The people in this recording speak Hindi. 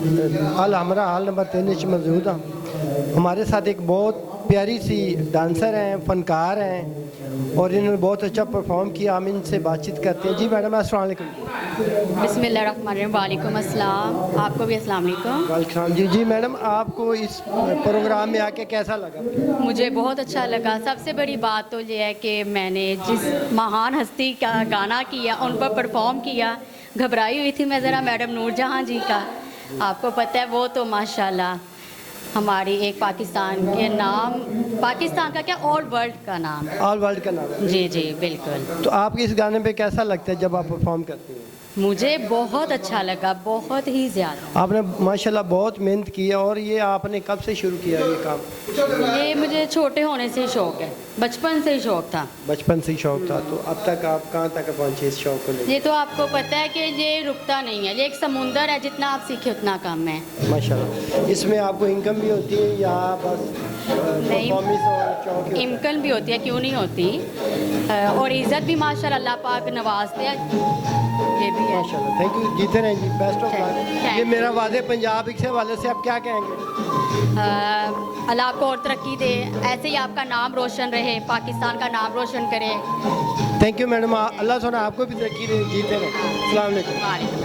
अल हमरा हाल नंबर 3 मौजूद हाँ। हमारे साथ एक बहुत प्यारी सी डांसर हैं, फ़नकार हैं और इन्होंने बहुत अच्छा परफॉर्म किया। हम इनसे बातचीत करते हैं। जी मैडम अस्सलाम वालेकुम। बिस्मिल्लाहिर्रहमानिर्रहीम। वालेकुम अस्सलाम। आपको भी अस्सलाम वालेकुम। वालेकुम जी। जी मैडम, आपको इस प्रोग्राम में आके कैसा लगा? मुझे बहुत अच्छा लगा। सबसे बड़ी बात तो ये है कि मैंने जिस महान हस्ती का गाना किया, उन पर परफॉर्म किया। घबराई हुई थी मैं ज़रा मैडम नूरजहां जी का, आपको पता है वो तो माशाल्लाह हमारी एक पाकिस्तान के नाम, पाकिस्तान का क्या ऑल वर्ल्ड का नाम। ऑल वर्ल्ड का नाम है। जी जी बिल्कुल। तो आपको इस गाने पे कैसा लगता है जब आप परफॉर्म करती हैं? मुझे बहुत अच्छा लगा, बहुत ही ज़्यादा। आपने माशाल्लाह बहुत मेहनत की है। और ये आपने कब से शुरू किया ये काम? ये मुझे छोटे होने से ही शौक़ है, बचपन से ही शौक़ था। बचपन से ही शौक था। तो अब तक आप कहाँ तक पहुँचे इस शौक को लेकर? ये तो आपको पता है कि ये रुकता नहीं है, ये एक समुंदर है, जितना आप सीखे उतना कम है। माशाल्लाह। इसमें आपको इनकम भी होती है या बस परफॉर्मेंस और शौक? इनकम भी होती है, क्यों नहीं होती। और इज़्ज़त भी माशाल्लाह अल्लाह पाक नवाजते हैं, ये भी है। माशाल्लाह। Thank you. जीते रहें जी। Best of luck. Thank ये you. मेरा वादे पंजाब के हवाले से आप क्या कहेंगे? अल्लाह आपको और तरक्की दे, ऐसे ही आपका नाम रोशन रहे, पाकिस्तान का नाम रोशन करे। Thank you madam. अल्लाह सुना आपको भी तरक्की दे। जीते रहें। अस्सलाम वालेकुम। वालेकुम।